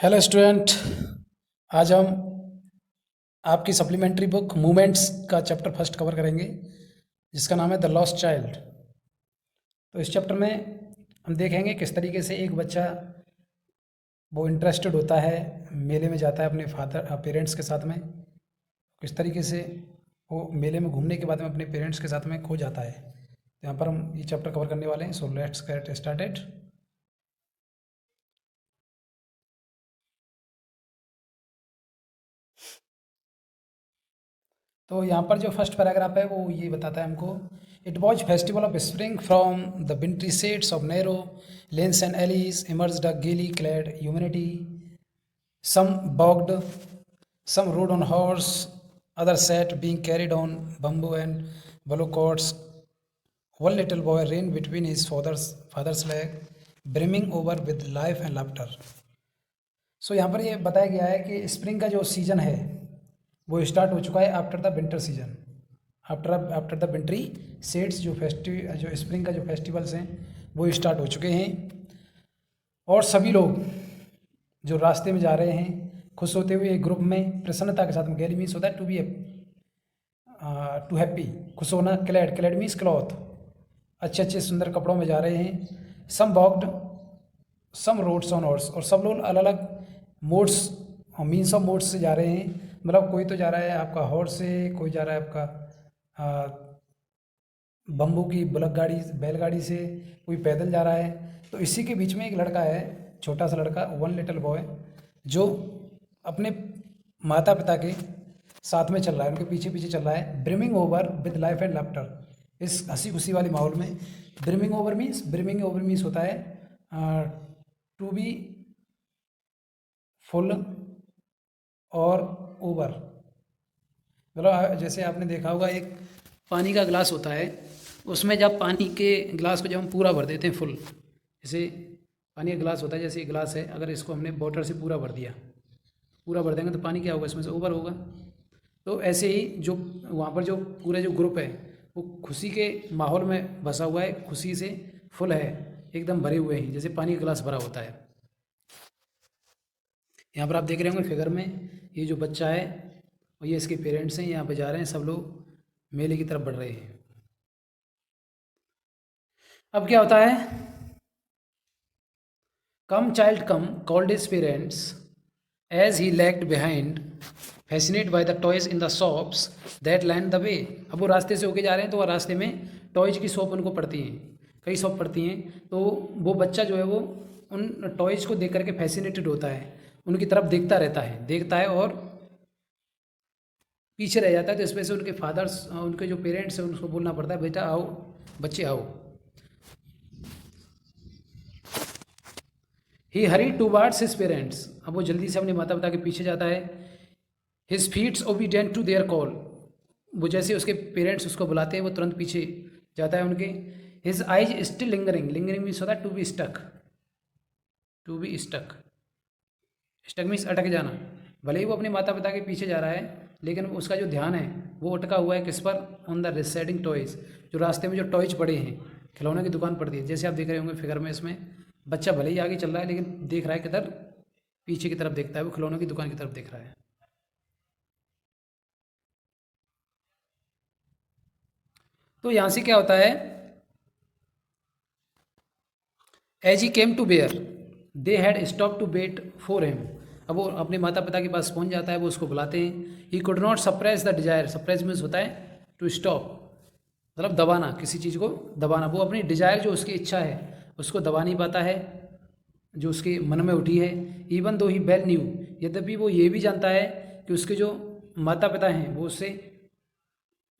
Hello student. आज हम आपकी सप्लीमेंट्री बुक मूवमेंट्स का चैप्टर फर्स्ट कवर करेंगे, जिसका नाम है द लॉस्ट चाइल्ड। तो इस चैप्टर में हम देखेंगे किस तरीके से एक बच्चा वो इंटरेस्टेड होता है, मेले में जाता है अपने फादर पेरेंट्स के साथ में, किस तरीके से वो मेले में घूमने के बाद में अपने पेरेंट्स के साथ में खो जाता है। तो यहाँ पर हम ये चैप्टर कवर करने वाले हैं। So let's get started. तो यहाँ पर जो फर्स्ट पैराग्राफ है वो ये बताता है हमको, it was festival of spring from the wintry sets of narrow lanes and alleys emerged a gaily clad humanity, some walked, some rode on horse, others sat being carried on bamboo and willow cords. One little boy ran between his father's leg, brimming over with life and laughter. सो यहाँ पर ये बताया गया है कि spring का जो season है वो स्टार्ट हो चुका है after the winter season, after the wintry sets. जो स्प्रिंग का जो फेस्टिवल्स हैं वो स्टार्ट हो चुके हैं, और सभी लोग जो रास्ते में जा रहे हैं खुश होते हुए एक ग्रुप में प्रसन्नता के साथ में, गैली मीन्स होता है टू बी टू हैप्पी, खुश होना। क्लैड, क्लैड मीन्स क्लॉथ, अच्छे अच्छे सुंदर कपड़ों में जा रहे हैं। Some walked, some rode on horse, और सब लोग अलग अलग मोड्स मीन्स ऑफ मोड्स से जा रहे हैं। मतलब कोई तो जा रहा है आपका हॉर्स से, कोई जा रहा है आपका बम्बू की बुलक गाड़ी, बैलगाड़ी से, कोई पैदल जा रहा है। तो इसी के बीच में एक लड़का है, छोटा सा लड़का, वन लिटिल बॉय, जो अपने माता पिता के साथ में चल रहा है, उनके पीछे पीछे चल रहा है। Brimming over with life and laughter, इस हंसी खुशी वाले माहौल में। ब्रिमिंग ओवर मीन्स होता है टू बी फुल और ओवर। मतलब जैसे आपने देखा होगा एक पानी का गिलास होता है, उसमें जब पानी के गिलास को जब हम पूरा भर देते हैं फुल, जैसे पानी का गिलास होता है, जैसे ये गिलास है, अगर इसको हमने वाटर से पूरा भर दिया, पूरा भर देंगे तो पानी क्या होगा, इसमें से ओवर होगा। तो ऐसे ही जो वहाँ पर जो पूरे जो ग्रुप है वो खुशी के माहौल में बसा हुआ है, खुशी से फुल है, एकदम भरे हुए हैं, जैसे पानी का गिलास भरा होता है। यहाँ पर आप देख रहे होंगे फिगर में, ये जो बच्चा है और ये इसके पेरेंट्स हैं, यहाँ पे जा रहे हैं, सब लोग मेले की तरफ बढ़ रहे हैं। अब क्या होता है, come child come called his parents as he lagged behind fascinate by the toys in the shops that line the way. अब वो रास्ते से होके जा रहे हैं, तो वो रास्ते में टॉयज की शॉप उनको पड़ती हैं, कई शॉप पड़ती हैं। तो वो बच्चा जो है वो उन टॉयज को देख करके फैसिनेटेड होता है, उनकी तरफ देखता है और पीछे रह जाता है। तो इस वजह से उनके फादर्स, उनके जो पेरेंट्स हैं, उनको बोलना पड़ता है, बेटा आओ, बच्चे आओ। ही हरी टूवार्ड्स हिज पेरेंट्स, अब वो जल्दी से अपने माता पिता के पीछे जाता है। His feets obedient to their call, वो जैसे उसके पेरेंट्स उसको बुलाते हैं वो तुरंत पीछे जाता है उनके। His eyes still lingering, lingering means होता है to be stuck, to be stuck, stuck means अटक जाना। भले ही वो अपने माता पिता के पीछे जा रहा है, लेकिन उसका जो ध्यान है वो अटका हुआ है किस पर, ऑन द रिसाइडिंग टॉयज, जो रास्ते में जो टॉयज पड़े हैं, खिलौने की दुकान पड़ती है। जैसे आप देख रहे होंगे फिगर में, इसमें बच्चा भले ही आगे चल रहा है लेकिन देख रहा है किधर, पीछे की तरफ देखता है, वो खिलौनों की दुकान की तरफ देख रहा है। तो यहाँ से क्या होता है, as he came to bear they had stop to wait for him. अब वो अपने माता पिता के पास पहुँच जाता है, वो उसको बुलाते हैं। He could not suppress the desire, suppress means होता है टू स्टॉप, मतलब दबाना, किसी चीज़ को दबाना। वो अपनी डिजायर, जो उसकी इच्छा है, उसको दबा नहीं पाता है, जो उसके मन में उठी है। इवन दो ही वेल न्यू, यद्यपि वो ये भी जानता है कि उसके जो माता पिता हैं वो उससे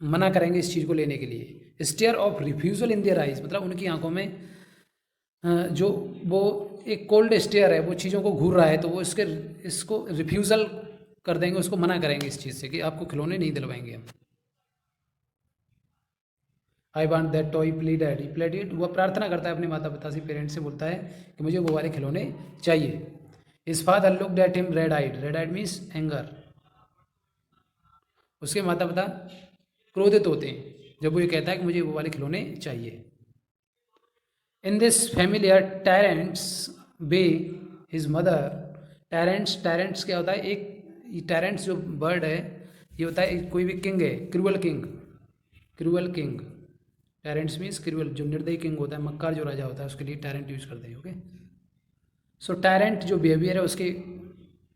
मना करेंगे इस चीज़ को लेने के लिए। Stare of refusal in their eyes, मतलब उनकी आंखों में जो वो एक कोल्ड स्टेयर है, वो चीज़ों को घूर रहा है, तो वो इसको रिफ्यूज़ल कर देंगे, उसको मना करेंगे इस चीज़ से कि आपको खिलौने नहीं दिलवाएंगे हम। I want that toy pleaded, he pleaded, वह प्रार्थना करता है अपने माता पिता से, पेरेंट्स से बोलता है कि मुझे वो वाले खिलौने चाहिए। इस father looked at him red eyed, red eyed means anger, उसके माता पिता क्रोधित होते हैं जब वो ये कहता है कि मुझे वो वाले खिलौने चाहिए। In this familiar tyrants way his mother tyrants क्या होता है, एक टैरेंट्स जो बर्ड है ये होता है कोई भी किंग है, क्रूअल किंग। टैरेंट्स मीन्स क्रूअल, जो निर्दयी किंग होता है, मक्कार जो राजा होता है, उसके लिए टैरेंट यूज करते हैं। ओके, सो टैरेंट जो बिहेवियर है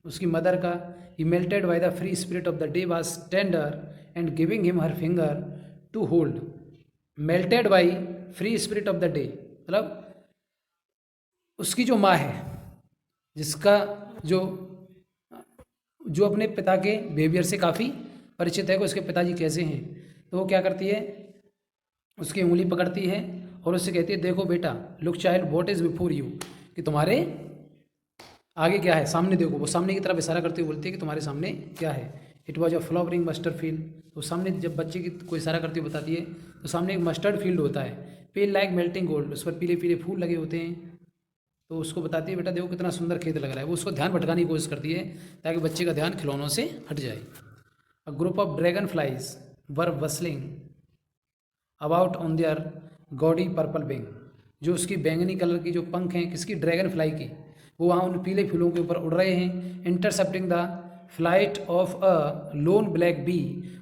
उसकी मदर का, he melted by the free spirit of the day was tender and giving him her finger to hold. Melted by free spirit of the day, मतलब उसकी जो माँ है, जिसका जो जो अपने पिता के बिहेवियर से काफ़ी परिचित है कि उसके पिताजी कैसे हैं, तो वो क्या करती है, उसकी उंगली पकड़ती है और उससे कहती है, देखो बेटा, look child what is before you, कि तुम्हारे आगे क्या है, सामने देखो। वो सामने की तरफ इशारा करते हुए बोलती है कि तुम्हारे सामने क्या है। It was a flowering mustard field, तो सामने जब बच्चे की कोई इशारा करती हुए बताती है तो सामने एक मस्टर्ड फील्ड होता है, पेल लाइक मेल्टिंग गोल्ड, उस पर पीले पीले फूल लगे होते हैं। तो उसको बताती है, बेटा देखो कितना सुंदर खेत लग रहा है। वो उसको ध्यान भटकाने की कोशिश करती है ताकि बच्चे का ध्यान खिलौनों से हट जाए। A group of dragon flies were bustling about on their gaudy purple wing, जो उसकी बैंगनी कलर की जो पंख हैं किसकी, ड्रैगन फ्लाई की, वो वहाँ उन पीले फूलों के ऊपर उड़ रहे हैं। Intercepting the flight of a lone black bee,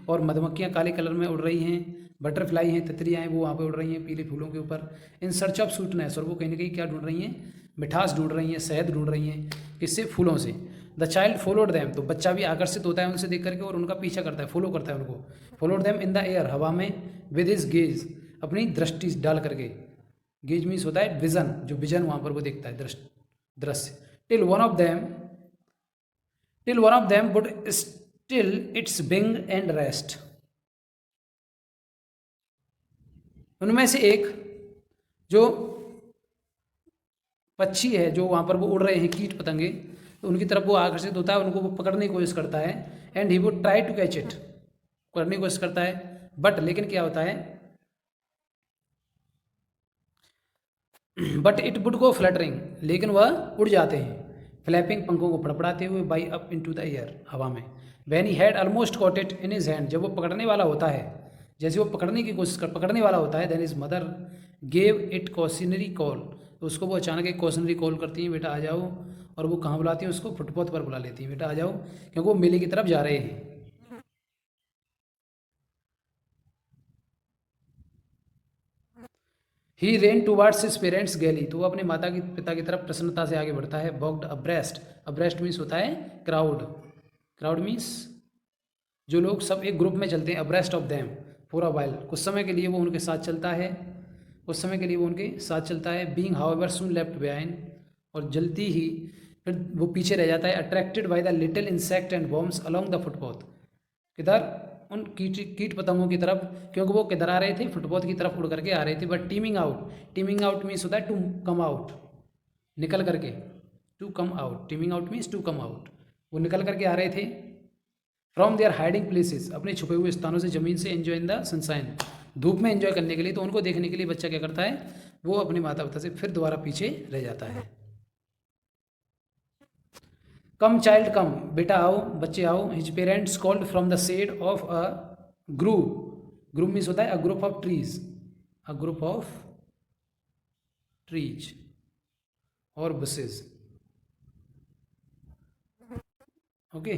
और मधुमक्खियाँ काले कलर में उड़ रही हैं, बटरफ्लाई हैं, तितलियाँ हैं, वो वहाँ पे उड़ रही हैं पीले फूलों के ऊपर। इन सर्च ऑफ स्वीटनेस, और वो कहीं ना कहीं क्या ढूंढ रही हैं, मिठास ढूंढ रही हैं, शहद ढूंढ रही हैं, किससे, फूलों से। द चाइल्ड फॉलोड दैम, तो बच्चा भी आकर्षित होता है उनसे देख करके और उनका पीछा करता है, फॉलो करता है उनको। Followed them in the air, हवा में, विद हिज गेज, अपनी दृष्टि डाल करके। गेज मीन्स होता है विजन, जो विजन वहाँ पर वो देखता है, दृश्य। Till one of them would still it's wing and rest, उनमें से एक जो पक्षी है, जो वहाँ पर वो उड़ रहे हैं, कीट पतंगे, तो उनकी तरफ वो आकर्षित होता है, उनको वो पकड़ने की कोशिश करता है। And he would try to catch it, पकड़ने की कोशिश करता है, बट लेकिन क्या होता है, but it would go fluttering, लेकिन वह उड़ जाते हैं, फ्लैपिंग, पंखों को फड़फड़ाते हुए, by up into the air, हवा में। When he had almost caught it in his hand, जब वो पकड़ने वाला होता है, जैसे वो पकड़ने वाला होता है, then his mother gave it cautionary call, तो उसको वो अचानक एक कॉशनरी कॉल करती हैं, बेटा आ जाओ। और वो कहाँ बुलाती हैं उसको, फुटपाथ पर बुला लेती हैं, बेटा आ जाओ, क्योंकि वो मेले की तरफ जा रहे हैं। ही रेन टूवार्ड्स हिज पेरेंट्स गैली, तो वो अपने माता की पिता की तरफ प्रसन्नता से आगे बढ़ता है। वॉकड अब्रेस्ट, अब्रेस्ट मीन्स होता है क्राउड, क्राउड मीन्स जो लोग सब एक ग्रुप में चलते हैं, abreast of them for a while, कुछ समय के लिए वो उनके साथ चलता है, कुछ समय के लिए वो उनके साथ चलता है। बीइंग हाउएवर सून लेफ्ट बिहाइंड, और जल्दी ही फिर वो पीछे रह जाता है। Attracted by the little insect and worms along the footpath, किधर, उन कीट पतंगों की तरफ, क्योंकि वो किधर आ रहे थे, फुटपाथ की तरफ उड़ करके आ रहे थे। बट टीमिंग आउट मीन्स होता है टू कम आउट, निकल करके, to come out, teeming out means to come out, वो निकल करके आ रहे थे। फ्रॉम देयर हाइडिंग प्लेसेस, अपने छुपे हुए स्थानों से, जमीन से, एंजॉय इन द सनशाइन, धूप में एंजॉय करने के लिए। तो उनको देखने के लिए बच्चा क्या करता है, वो अपने माता पिता से फिर दोबारा पीछे रह जाता है। कम चाइल्ड कम, बेटा आओ, बच्चे आओ। His parents called from the shade of a groove means होता है a group of trees, a group of trees और बुसेस। ओके,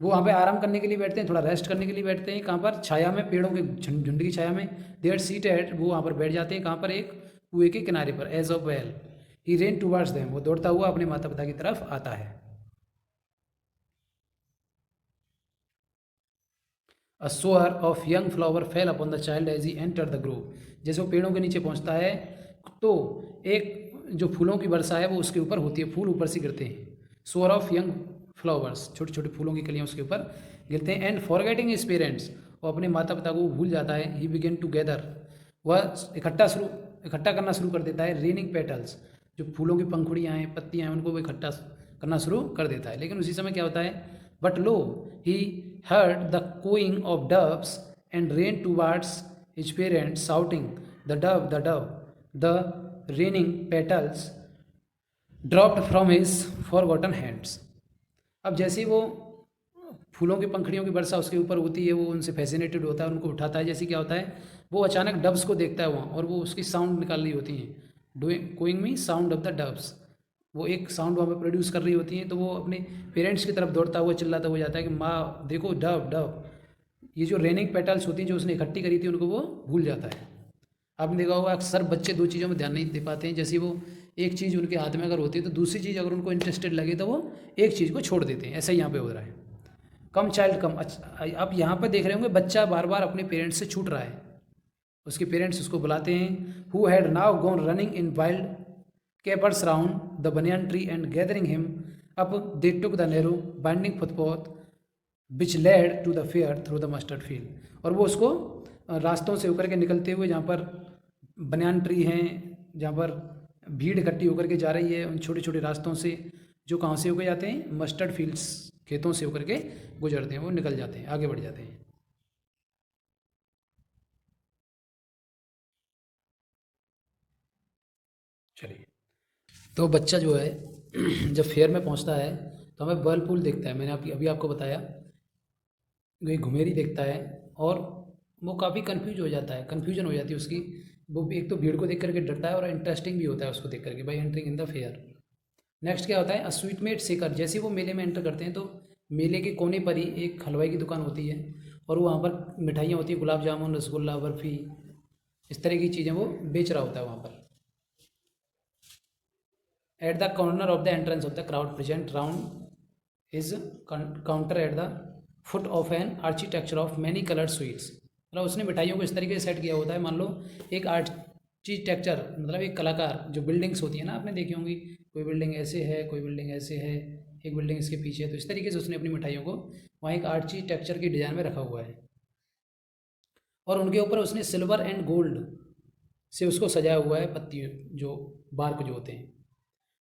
वो वहाँ पे आराम करने के लिए बैठते हैं, थोड़ा रेस्ट करने के लिए बैठते हैं, कहाँ पर, छाया में, पेड़ों के झुंड की छाया में। देयर सीटेड, वो वहाँ पर बैठ जाते हैं, कहाँ पर, एक कुएं के किनारे पर। Edge of well he ran towards them, वो दौड़ता हुआ अपने माता पिता की तरफ आता है। A shower of young flower fell upon the child as he enter the grove, जैसे वो पेड़ों के नीचे पहुंचता है तो एक जो फूलों की वर्षा है वो उसके ऊपर होती है, फूल ऊपर से गिरते हैं। सोअर ऑफ यंग फ्लावर्स, छोटे छोटे फूलों की कलियां उसके ऊपर गिरते हैं। एंड फॉरगेटिंग हिज पेरेंट्स, वो अपने माता पिता को भूल जाता है। ही बिगेन टू गैदर, वह इकट्ठा करना शुरू कर देता है। रेनिंग पेटल्स, जो फूलों की पंखुड़ियाँ हैं, पत्तियाँ हैं, उनको वो इकट्ठा करना शुरू कर देता है। लेकिन उसी समय क्या होता है, but low he heard the cooing of doves and ran towards his parents shouting, the dove, the dove. The raining petals dropped from his forgotten hands. अब जैसे वो फूलों की पंखड़ियों की वर्षा उसके ऊपर होती है, वो उनसे फैसिनेटेड होता है, उनको उठाता है। जैसे क्या होता है, वो अचानक डब्स को देखता है वहाँ, और वो उसकी साउंड निकाल रही होती हैं। Doing cooing me sound of the doves, वो एक साउंड वहाँ पे प्रोड्यूस कर रही होती हैं, तो वो अपने पेरेंट्स की तरफ दौड़ता हुआ चिल्लाता हुआ जाता है कि माँ देखो डव डव। ये जो रेनिंग पेटल्स होती हैं जो उसने इकट्ठी करी थी उनको वो भूल जाता है। आपने देखा होगा अक्सर बच्चे दो चीज़ों में ध्यान नहीं दे पाते हैं, जैसे वो एक चीज़ उनके हाथ में अगर होती है तो दूसरी चीज़ अगर उनको इंटरेस्टेड लगे तो वो एक चीज़ को छोड़ देते हैं। ऐसा ही यहाँ पे हो रहा है। कम चाइल्ड कम। अच्छा, आप यहाँ पर देख रहे होंगे बच्चा बार बार अपने पेरेंट्स से छूट रहा है। उसके पेरेंट्स उसको बुलाते हैं। Who had now gone running in wild capers round the banyan tree and gathering him up they took the narrow winding footpath which led to the fair through the mustard field। और वो उसको रास्तों से होकर के निकलते हुए जहाँ पर बनियान ट्री हैं, जहाँ पर भीड़ इकट्ठी होकर के जा रही है, उन छोटे छोटे रास्तों से जो कहाँ से होकर जाते हैं, मस्टर्ड फील्ड्स खेतों से होकर के गुजरते हैं, वो निकल जाते हैं, आगे बढ़ जाते हैं। चलिए, तो बच्चा जो है जब फेयर में पहुंचता है तो हमें वर्लपूल देखता है। मैंने अभी आपको बताया, ये घुमेरी देखता है और वो काफ़ी कंफ्यूज हो जाता है, कन्फ्यूजन हो जाती है उसकी। वो एक तो भीड़ को देख करके डरता है और इंटरेस्टिंग भी होता है उसको देख करके, by entering in the fair. Next क्या होता है, अ स्वीटमेट सेकर। जैसे वो मेले में एंटर करते हैं तो मेले के कोने पर ही एक हलवाई की दुकान होती है और वो वहाँ पर मिठाइयाँ होती हैं, गुलाब जामुन, रसगुल्ला, बर्फ़ी, इस तरह की चीज़ें वो बेच रहा होता है वहाँ पर। At the corner of the entrance of the crowd present round is counter at the foot of an architecture of many colored sweets। मतलब उसने मिठाइयों को इस तरीके से सेट किया होता है, मान लो एक आर्किटेक्चर मतलब एक कलाकार, जो बिल्डिंग्स होती है ना, आपने देखी होंगी, कोई बिल्डिंग ऐसे है, कोई बिल्डिंग ऐसे है, एक बिल्डिंग इसके पीछे है, तो इस तरीके से उसने अपनी मिठाइयों को वहाँ एक आर्किटेक्चर की डिज़ाइन में रखा हुआ है और उनके ऊपर उसने सिल्वर एंड गोल्ड से उसको सजाया हुआ है, पत्ती जो बार्क जो होते हैं।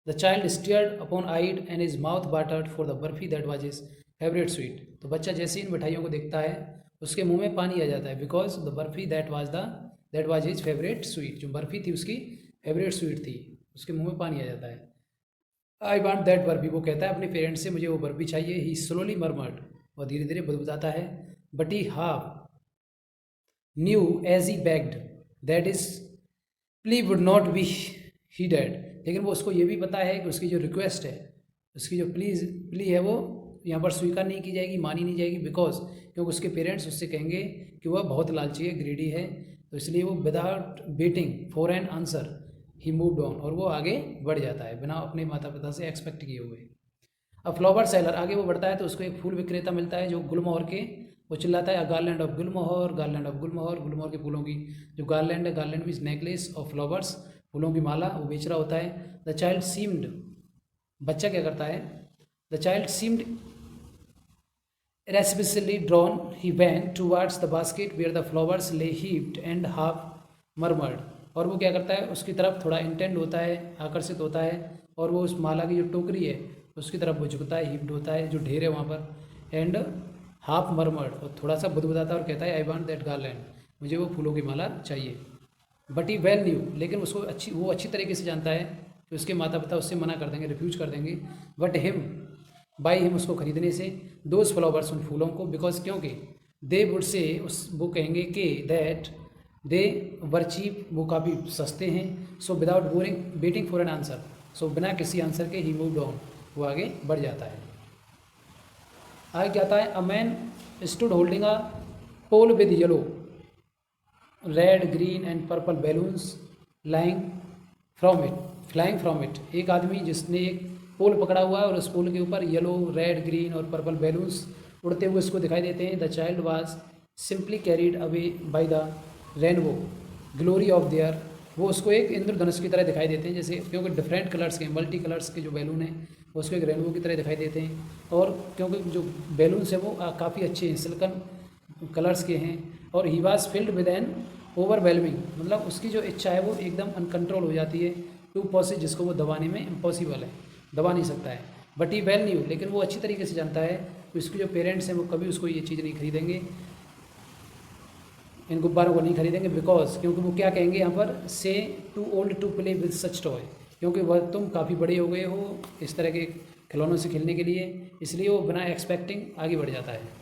The child stared upon eyed and his mouth watered for the barfi that was his favorite sweet। तो बच्चा जैसे इन मिठाइयों को देखता है उसके मुंह में पानी आ जाता है, because the barfi that was his favorite sweet। जो बर्फी थी उसकी फेवरेट स्वीट थी, उसके मुंह में पानी आ जाता है। आई वांट दैट बर्फी, वो कहता है अपने पेरेंट्स से मुझे वो बर्फी चाहिए। ही स्लोली मरमर्ड, और धीरे धीरे बुदबुदाता है। But he half knew as he begged that his plea would not be heeded. लेकिन वो उसको ये भी पता है कि उसकी जो रिक्वेस्ट है, उसकी जो प्ली है, वो यहाँ पर स्वीकार नहीं की जाएगी, मानी नहीं जाएगी, बिकॉज क्योंकि उसके पेरेंट्स उससे कहेंगे कि वह बहुत लालची है, ग्रीडी है। तो इसलिए वो without waiting for an answer he moved on, और वो आगे बढ़ जाता है बिना अपने माता पिता से एक्सपेक्ट किए हुए। अब फ्लावर सेलर, आगे वो बढ़ता है तो उसको एक फूल विक्रेता मिलता है जो गुलमोहर के, वो चिल्लाता है garland of gulmohar, garland of gulmohar. गुलमोहर के फूलों की जो गार्लैंड है, garland means necklace of flowers, फूलों की माला, वो बेच रहा होता है। द चाइल्ड सीम्ड, बच्चा क्या करता है, the child seemed irascibly drawn, he went towards the basket where the flowers lay heaped and half murmured। और वो क्या करता है, उसकी तरफ थोड़ा इंटेंड होता है, आकर्षित होता है, और वो उस माला की जो टोकरी है उसकी तरफ वो झुकता है, हीप्ड होता है, जो ढेर है वहाँ पर, एंड हाफ मरमर्ड, और थोड़ा सा बुदबुदाता है और कहता है आई वांट दैट गार्लैंड, मुझे वो फूलों की माला चाहिए। बट ही वेल न्यू, लेकिन उसको वो अच्छी तरीके से जानता है कि उसके माता पिता उससे मना कर देंगे, रिफ्यूज कर देंगे। बट हिम, बाई हिम, उसको खरीदने से, दोज फ्लावर्स, उन फूलों को, बिकॉज क्योंकि दे वुड से, वो कहेंगे कि दैट दे वर चीप, वो काफ़ी सस्ते हैं। So without boring waiting for an answer, so बिना किसी आंसर के ही मूव्ड ऑन, वो आगे बढ़ जाता है। आगे क्या आता है, a man stood holding a pole with yellow red green and purple balloons flying from it. एक आदमी जिसने एक पोल पकड़ा हुआ है और उस पोल के ऊपर येलो, रेड, ग्रीन और पर्पल बैलून्स उड़ते हुए उसको दिखाई देते हैं। The child was simply carried away by the rainbow glory of their, वो उसको एक इंद्रधनुष की तरह दिखाई देते हैं, जैसे क्योंकि डिफरेंट कलर्स के, मल्टी कलर्स के जो बैलून हैं वो उसको एक रेनबो की तरह दिखाई देते हैं। और क्योंकि जो बैलून्स हैं वो काफ़ी अच्छे हैं, सिल्कन कलर्स के हैं। और he was filled with N overwhelming, मतलब उसकी जो इच्छा है वो एकदम अनकंट्रोल हो जाती है, टू पॉसिबल, जिसको वो दबाने में इम्पॉसिबल है, दबा नहीं सकता है। बट ही वेल न्यू, लेकिन वो अच्छी तरीके से जानता है कि उसके जो पेरेंट्स हैं वो कभी उसको ये चीज़ नहीं खरीदेंगे, इन गुब्बारों को नहीं खरीदेंगे, बिकॉज क्योंकि वो क्या कहेंगे यहाँ पर, से too old to play with such toy, क्योंकि वह तुम काफ़ी बड़े हो गए हो इस तरह के खिलौनों से खेलने के लिए, इसलिए वो बिना एक्सपेक्टिंग आगे बढ़ जाता है।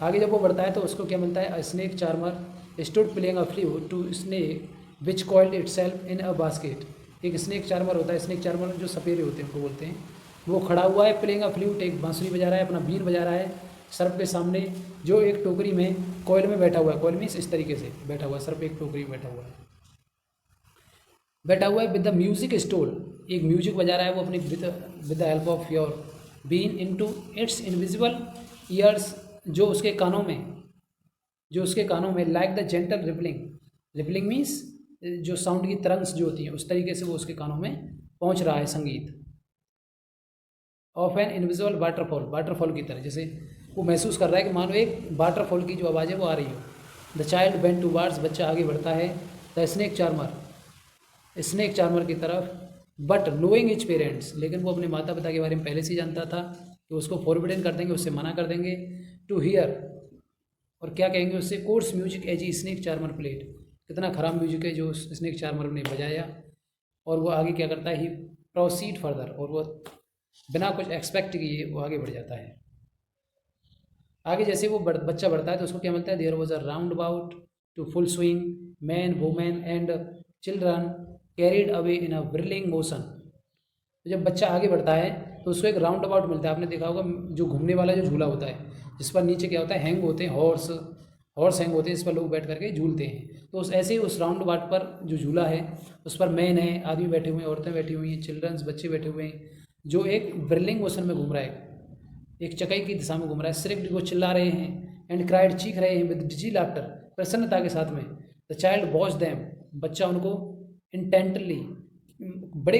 आगे जब वो बढ़ता है तो उसको क्या मिलता है, a snake charmer stood playing a flute to snake which coiled itself in a basket. एक स्नेक चार्मर होता है, स्नेक चार्मर जो सपेरे होते हैं उनको बोलते हैं, वो खड़ा हुआ है प्लेइंग अ फ्लूट, एक बांसुरी बजा रहा है, अपना बीन बजा रहा है सर्प के सामने, जो एक टोकरी में कोयल में बैठा हुआ है, कोयल मीन्स इस तरीके से बैठा हुआ है, सर्प एक टोकरी में बैठा हुआ है विद द म्यूजिक स्टोल, एक म्यूजिक बजा रहा है वो अपनी with the help of your bean into its invisible ears, जो उसके कानों में like the gentle rippling means जो साउंड की तरंग्स जो होती हैं उस तरीके से वो उसके कानों में पहुंच रहा है संगीत, ऑफ एन इनविजिबल वाटरफॉल की तरह, जैसे वो महसूस कर रहा है कि मानो एक वाटरफॉल की जो आवाज़ है वो आ रही हो। द चाइल्ड बेंट टुवार्ड्स, बच्चा आगे बढ़ता है, द स्नेक चार्मर की तरफ, बट नोइंग इज पेरेंट्स, लेकिन वो अपने माता पिता के बारे में पहले से जानता था कि उसको फॉरबिडन कर देंगे, उससे मना कर देंगे, टू हियर, और क्या कहेंगे उससे, कोर्स म्यूजिक एज ई स्नेक चार्मर प्लेड, कितना ख़राब म्यूजिक है जो स्नेक चार्मर ने बजाया। और वो आगे क्या करता है, ही प्रोसीड फर्दर, और वो बिना कुछ एक्सपेक्ट किए वो आगे बढ़ जाता है। आगे जैसे वो बच्चा बढ़ता है तो उसको क्या मिलता है, there was a roundabout to full swing, man women and children carried away in a whirling motion. तो जब बच्चा आगे बढ़ता है तो उसको एक राउंड अबाउट मिलता है, आपने देखा होगा जो घूमने वाला जो झूला होता है जिस पर नीचे क्या होता है, हैंग होते हैं, हॉर्स हैंग होते हैं, इस पर लोग बैठ करके झूलते हैं। तो ऐसे ही उस राउंड अबाउट पर जो झूला है उस पर मैन है, आदमी बैठे हुए हैं, औरतें बैठी हुई हैं, चिल्ड्रंस बच्चे बैठे हुए हैं, जो एक व्रिलिंग मोशन में घूम रहा है, एक चकई की दिशा में घूम रहा है, सिर्फ वो चिल्ला रहे हैं, एंड क्राइड, चीख रहे हैं, विद डिजी लाफ्टर, प्रसन्नता के साथ में, द चाइल्ड वॉच देम, बच्चा उनको इंटेंटली बड़े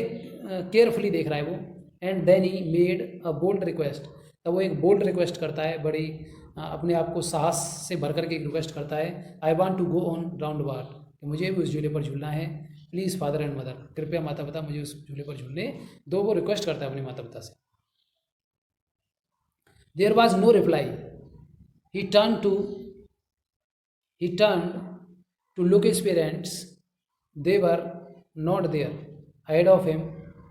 केयरफुली देख रहा है वो, and then he made a bold request, तब वो एक बोल्ड रिक्वेस्ट करता है, बड़ी अपने आप को साहस से भर करके एक रिक्वेस्ट करता है, I want to go on round about, कि मुझे भी उस झूले पर झूलना है, प्लीज़ फादर एंड मदर, कृपया माता पिता मुझे उस झूले पर झूलने दो, वो रिक्वेस्ट करता है अपने माता पिता से। There was no reply, he turned to look his parents, they were not there, ahead of him,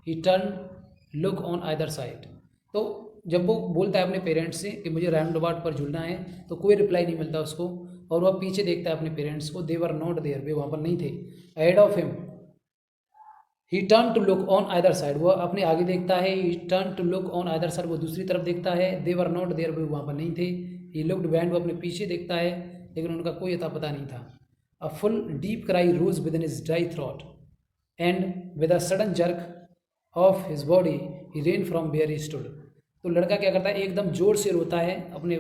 he turned look on either side। तो जब वो बोलता है अपने पेरेंट्स से कि मुझे राउंड अबाउट पर झूलना है तो कोई रिप्लाई नहीं मिलता उसको, और वह पीछे देखता है अपने पेरेंट्स को, दे वर नॉट देयर, वे वहाँ पर नहीं थे, ahead of him, he turn to look on either side, वह अपने आगे देखता है, he turn to look on either side, वो दूसरी तरफ देखता है, दे वर नॉट देयर, वे वहाँ पर नहीं थे, ही लुक्ड बैड, वो अपने पीछे देखता है लेकिन उनका कोई अता पता नहीं था। A full deep cry rose within his dry throat, and with a sudden jerk of his body he ran from where he stood. तो लड़का क्या करता है, एकदम जोर से रोता है अपने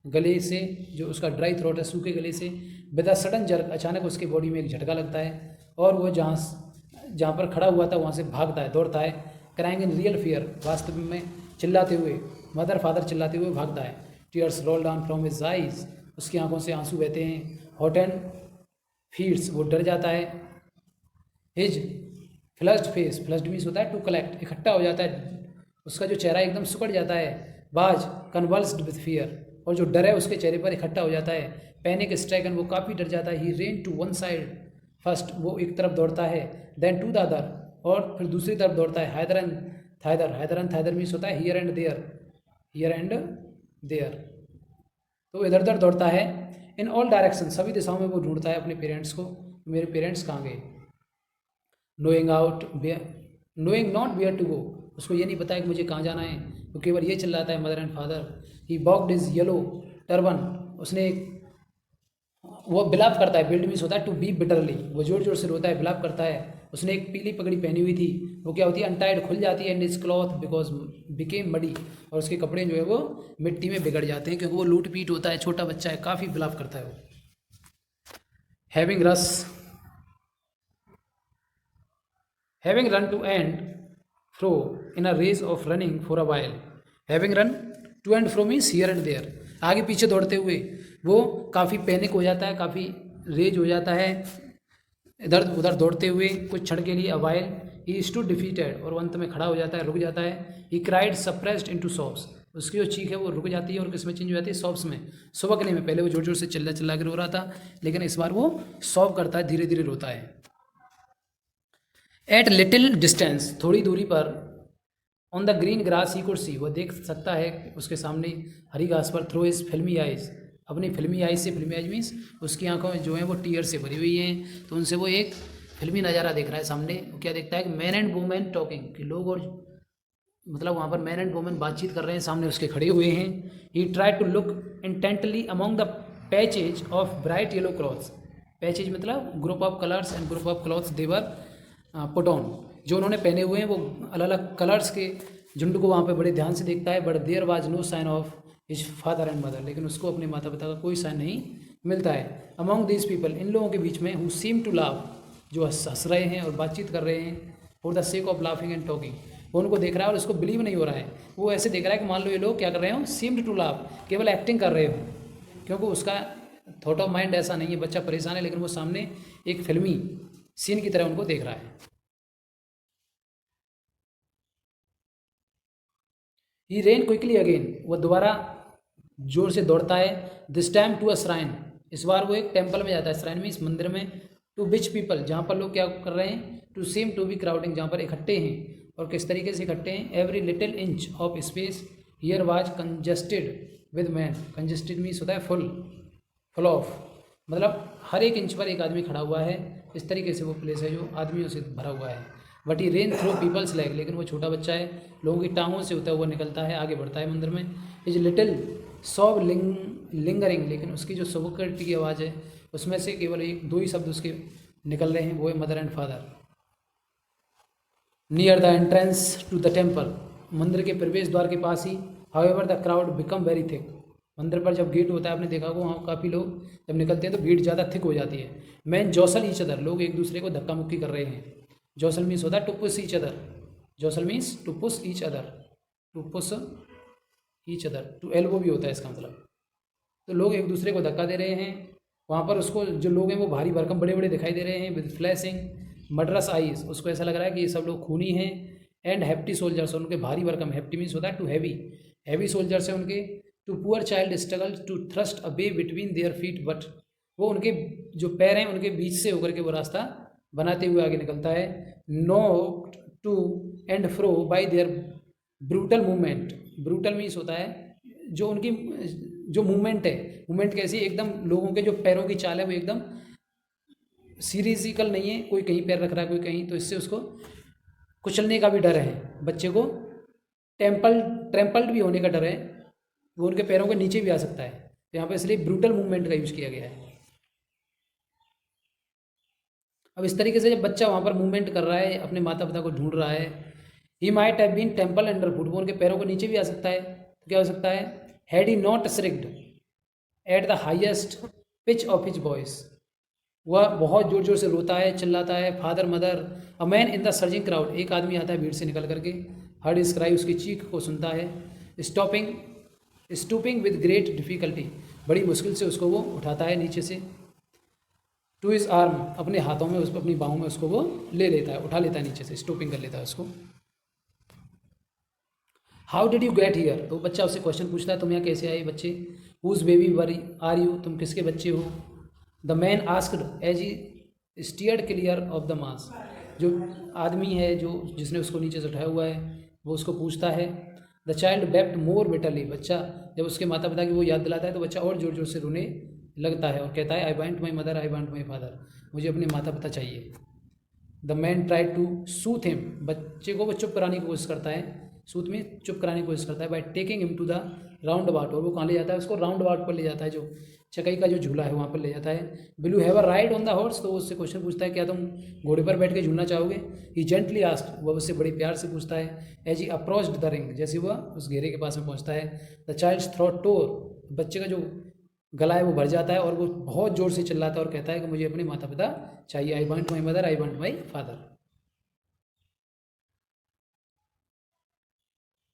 गले से, जो उसका ड्राई थ्रोट है, सूखे गले से, विद अ सडन जर्क, अचानक उसके बॉडी में एक झटका लगता है, और वो जहाँ पर खड़ा हुआ था वहाँ से भागता है, दौड़ता है, क्राइंग इन रियल फियर, वास्तव में चिल्लाते हुए, मदर फादर चिल्लाते हुए भागता है, tears roll down from his eyes, उसकी आंखों से आंसू बहते हैं, हॉट एंड फील्स, वो डर जाता है, his flushed face, flushed means होता है टू कलेक्ट, इकट्ठा हो जाता है, उसका जो चेहरा एकदम सुकड़ जाता है, बाज कन्वल्स्ड विथ फियर, और जो डर है उसके चेहरे पर इकट्ठा हो जाता है, पैनिक स्ट्राइकन, वो काफ़ी डर जाता है, he ran to one side first, वो एक तरफ दौड़ता है, देन टू द अदर, और फिर दूसरी तरफ दौड़ता है, hither and thither, hither and thither means होता है हियर एंड देयर, तो इधर उधर दौड़ता है, इन ऑल डायरेक्शन, सभी दिशाओं में वो ढूंढता है अपने पेरेंट्स को, मेरे पेरेंट्स कहाँ गए, knowing not where to go, उसको ये नहीं पता है कि मुझे कहाँ जाना है, तो केवल ये चिल्लाता है mother and father, he balked his yellow turban, उसने वो बिलाप करता है, बिल्ड मीन्स होता है टू बी बिटरली, वो जोर जोर से रोता है, बिलाप करता है, उसने एक पीली पगड़ी पहनी हुई थी, वो क्या होती है, अनटाइड, खुल जाती है, and is cloth because became muddy, और उसके कपड़े जो है वो मिट्टी में बिगड़ जाते हैं क्योंकि वो लूट पीट होता है, छोटा बच्चा है, काफ़ी बिलाप करता है वो। Having run to and fro in a race of running for a while, having run to and fro means here and there, आगे पीछे दौड़ते हुए वो काफ़ी पैनिक हो जाता है, काफ़ी रेज हो जाता है, इधर उधर दौड़ते हुए कुछ क्षण के लिए, अवाइल ही स्टूड डिफीटेड, और अंत में खड़ा हो जाता है, रुक जाता है, ही क्राइड सप्रेस्ड इनटू सॉब्स, उसकी जो चीख है वो रुक जाती है और किस में चेंज हो जाती है, सॉब्स में, सुबकने में, पहले वो जोर जोर से चिल्ला के रो रहा था लेकिन इस बार वो सॉब करता है, धीरे धीरे रोता है। एट लिटिल डिस्टेंस, थोड़ी दूरी पर, on the green grass he could see, वो देख सकता है उसके सामने हरी घास पर, थ्रू हिज फिल्मी आइज, अपनी फिल्मी आइज से, फिल्मी आइज मीन्स उसकी आंखों में जो है वो टीयर से भरी हुई हैं, तो उनसे वो एक फिल्मी नज़ारा देख रहा है सामने। वो क्या देखता है कि मैन एंड वुमेन टॉकिंग, कि लोग और मतलब वहाँ पर मैन एंड वुमेन बातचीत कर रहे हैं, सामने उसके खड़े हुए हैं। He try to look intently among the patches of bright yellow clothes. Patches मतलब group of colours and group of clothes they were put on, जो उन्होंने पहने हुए हैं वो अलग अलग कलर्स के झुंड को वहाँ पे बड़े ध्यान से देखता है। But there was no sign of his father and mother, लेकिन उसको अपने माता पिता का कोई साइन नहीं मिलता है। अमॉन्ग दीज पीपल, इन लोगों के बीच में, हु सीम टू लाव, जो हंस रहे हैं और बातचीत कर रहे हैं, for the sake of laughing and talking. वो उनको देख रहा है और उसको बिलीव नहीं हो रहा है। वो ऐसे देख रहा है कि मान लो ये लोग क्या कर रहे हो, सीम्ड टू लाव, केवल एक्टिंग कर रहे हो, क्योंकि उसका थॉट ऑफ माइंड ऐसा नहीं है। बच्चा परेशान है, लेकिन वो सामने एक फिल्मी सीन की तरह उनको देख रहा है। ही रेन क्विकली अगेन, वो दोबारा जोर से दौड़ता है। This time to a shrine, इस बार वो एक टेम्पल में जाता है। श्राइन में, इस मंदिर में। टू विच पीपल, जहाँ पर लोग क्या कर रहे हैं, to seem to be crowding, जहाँ पर इकट्ठे हैं। और किस तरीके से इकट्ठे हैं, every little inch of space here was congested with man. Congested means होता है फुल, फुल ऑफ, मतलब हर एक इंच पर एक आदमी खड़ा हुआ है। इस तरीके से वो प्लेस है जो आदमियों से भरा हुआ है। But he ran through peoples leg, लेकिन वो छोटा बच्चा है, लोगों की टांगों से होता हुआ निकलता है, आगे बढ़ता है मंदिर में। इज लिटिल सॉब लिंगरिंग, लेकिन उसकी जो सोबकटी की आवाज़ है उसमें से केवल एक दो ही शब्द उसके निकल रहे हैं, वो है mother and father. Near the entrance to the temple, मंदिर के प्रवेश द्वार के पास ही, however the crowd become very thick, मंदिर पर जब गेट होता है, आपने देखा होगा वहाँ काफ़ी लोग जब निकलते हैं तो भीड़ ज़्यादा थिक हो जाती है। मैन जॉसल ईच अदर, लोग एक दूसरे को धक्का मुक्की कर रहे हैं। जॉसल मीन्स होता है to push each other, jostle means to push each other, to push each other, to elbow भी होता है इसका मतलब। तो लोग एक दूसरे को धक्का दे रहे हैं। वहाँ पर उसको जो लोग हैं वो भारी भरकम बड़े बड़े दिखाई दे रहे हैं, विद फ्लैशिंग मर्डरस आईज, उसको ऐसा लग रहा है कि ये सब लोग खूनी हैं। एंड हैप्टी सोल्जर्स, उनके भारी भरकम, हैप्टी मीन्स होता है टू हैवी, हैवी सोल्जर्स हैं उनके। To poor child struggle to thrust a way between their feet, but वो उनके जो पैर हैं उनके बीच से होकर के वो रास्ता बनाते हुए आगे निकलता है। Knocked to and fro by their brutal movement, brutal means होता है जो उनकी जो मूवमेंट है, मूवमेंट कैसी, एकदम लोगों के जो पैरों की चाल है वो एकदम सीरीजिकल नहीं है, कोई कहीं पैर रख रहा है कोई कहीं, तो इससे उसको कुचलने का भी डर है। बच्चे को ट्रैम्पल्ड भी होने का डर है, वो उनके पैरों के नीचे भी आ सकता है। तो यहाँ पर इसलिए ब्रूटल मूवमेंट का यूज़ किया गया है। अब इस तरीके से जब बच्चा वहाँ पर मूवमेंट कर रहा है, अपने माता पिता को ढूंढ रहा है, he might have been temple under foot, वो उनके पैरों के नीचे भी आ सकता है। तो क्या हो सकता है, had he not shrieked at the highest pitch of his voice, वह बहुत जोर जोर से रोता है, चिल्लाता है। Father mother, a man in the surging crowd, एक आदमी आता है भीड़ से निकल करके, हर्ड इज क्राई, उसकी चीख को सुनता है। स्टूपिंग विद ग्रेट डिफिकल्टी, बड़ी मुश्किल से उसको वो उठाता है नीचे से। टू हिज आर्म, अपने हाथों में, उस अपनी बाहों में उसको वो ले लेता है, उठा लेता है नीचे से, स्टूपिंग कर लेता है उसको। How did you get here, तो बच्चा उससे क्वेश्चन पूछता है, तुम यहाँ कैसे आए बच्चे। Whose baby very are you, तुम किसके बच्चे हो। The man asked as he steered clear of the mass, जो आदमी है जो जिसने उसको नीचे से उठाया हुआ है वो उसको पूछता है। The child wept more bitterly, बच्चा जब उसके माता पिता की वो याद दिलाता है तो बच्चा और जोर जोर से रोने लगता है और कहता है, I want my mother, I want my father, मुझे अपने माता पिता चाहिए। The man try to soothe him, बच्चे को वो चुप कराने की कोशिश करता है, सूथ में चुप कराने की कोशिश करता है, by taking him to the round about, और वो कहाँ ले जाता है उसको, राउंड अबाउट पर ले जाता है, जो चकई का जो झूला है वहाँ पर ले जाता है। Will you have a ride on the horse, तो उससे क्वेश्चन पूछता है, क्या तुम घोड़े पर बैठ के झूलना चाहोगे। ही जेंटली आस्क्ड, वह उससे बड़े प्यार से पूछता है। As he approached the ring, जैसे वह उस घेरे के पास में पहुँचता है। द चाइल्ड्स थ्रोट टोर, बच्चे का जो गला है वो भर जाता है और वो बहुत जोर से चिल्लाता है और कहता है कि मुझे अपने माता पिता चाहिए, आई want my mother, I want my father.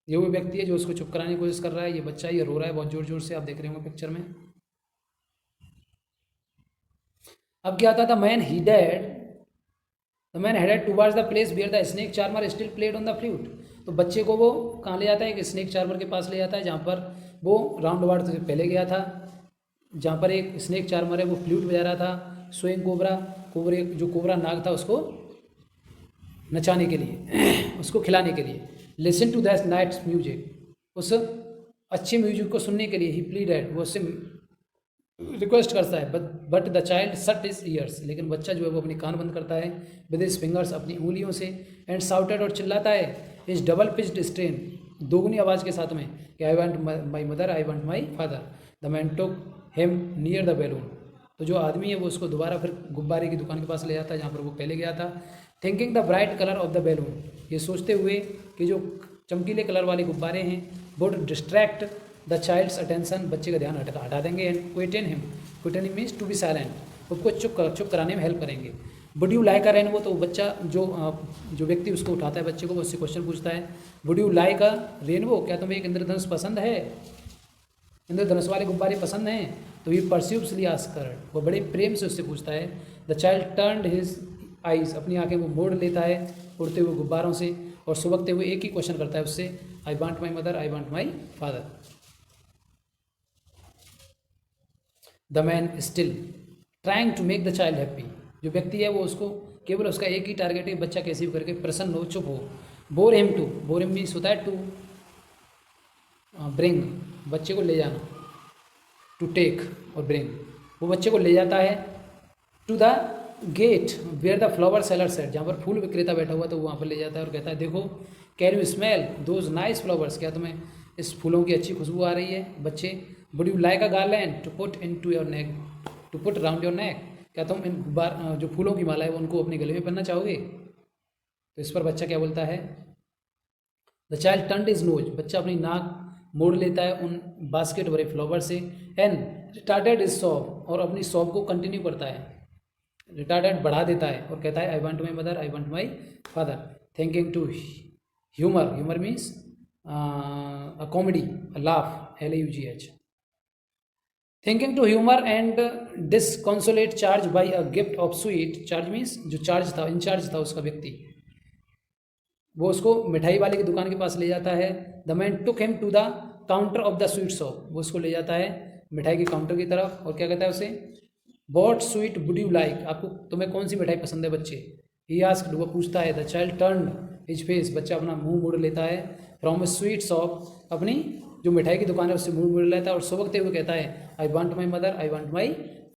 ये वो व्यक्ति है जो उसको चुप कराने की कोशिश कर रहा है, ये बच्चा ये रो रहा है बहुत जोर जोर से, आप देख रहे होंगे पिक्चर में। अब क्या आता था, man headed, the man headed towards the place where the snake charmer still played on the flute, तो बच्चे को वो कहाँ ले जाता है, कि स्नेक चार्मर के पास ले जाता है, जहाँ पर वो राउंड अबाउट से पहले गया था, जहाँ पर एक स्नेक चार्मर है वो फ्लूट बजा रहा था। स्विंग कोबरा, कोबरे जो कोबरा नाग था उसको नचाने के लिए उसको खिलाने के लिए। Listen to that nights music, उस अच्छे म्यूजिक को सुनने के लिए। ही प्लीडेड, वो उससे रिक्वेस्ट करता है, but the child shut his years, लेकिन बच्चा जो है वो अपनी कान बंद करता है, विद हिज फिंगर्स, अपनी उंगलियों से, एंड साउटेड, और चिल्लाता है, इज डबल पिच्ड स्ट्रेन, दोगुनी आवाज़ के साथ में, कि आई want my mother, I want my father. The man took him near the balloon, तो जो आदमी है वो उसको दोबारा फिर गुब्बारे की दुकान के पास ले जाता है जहाँ पर वो पहले गया था। Thinking the bright colour of the balloon, ये सोचते हुए कि जो चमकीले कलर वाले गुब्बारे हैं would distract the child's attention, बच्चे का ध्यान हटा देंगे। And quieten him, quieten him means to be silent, उसको चुप कराने में हेल्प करेंगे। Would you like a rainbow, तो बच्चा जो व्यक्ति उसको उठाता है बच्चे को, वो उससे क्वेश्चन पूछता है, would you like a rainbow, क्या तुम्हें एक इंद्रधनुष पसंद है, इंद्रधनुष वाले गुब्बारे पसंद हैं। तो ये परस्यूव्सली आस्कर, वो बड़े प्रेम से उससे पूछता है। The child turned his eyes, अपनी आंखें वो मोड़ लेता है उड़ते हुए गुब्बारों से, और सुबकते हुए एक ही क्वेश्चन करता है उससे, I want my mother, I want my father. The man still trying to make the child happy, जो व्यक्ति है वो उसको केवल उसका एक ही टारगेट है, बच्चा कैसे भी करके प्रसन्न हो, चुप हो। Bore him to, bore him means होता है टू ब्रिंग, बच्चे को ले जाना, टू टेक और ब्रिंग, वो बच्चे को ले जाता है to the gate where the flower seller set, जहाँ पर फूल विक्रेता बैठा हुआ तो वहाँ पर ले जाता है और कहता है, देखो can you smell those nice flowers, क्या तुम्हें इस फूलों की अच्छी खुशबू आ रही है बच्चे। Would you like a garland to put in to your neck, to put around your neck, क्या तुम इन जो फूलों की माला है उनको अपने गले में पहनना चाहोगे। तो इस पर बच्चा क्या बोलता है, the child turned his nose, बच्चा अपनी नाक मोड़ लेता है उन बास्केट भरे फ्लावर से, एंड रिटार्टेड हिज सॉब, और अपनी सॉब को कंटिन्यू करता है, रिटार्टेड बढ़ा देता है और कहता है, I want my mother, I want my father. Thinking to humour, humour means a comedy, a laugh, LAUGH। Thinking to humour and disconsolate charge by a gift of sweet, charge means जो charge था, in charge था उसका व्यक्ति, वो उसको मिठाई वाले की दुकान के पास ले जाता है। The man took him to the counter of the sweet shop, वो उसको ले जाता है मिठाई के काउंटर की तरफ, और क्या कहता है उसे, what sweet would you like, आपको तुम्हें कौन सी मिठाई पसंद है बच्चे, ही आस्क्ड, वो पूछता है। The child turned his face, बच्चा अपना मुंह मोड़ लेता है, फ्रॉम अ स्वीट शॉप, अपनी जो मिठाई की दुकान है उससे मुंह मोड़ लेता है और सुबकते हुए कहता है, I want my mother, I want my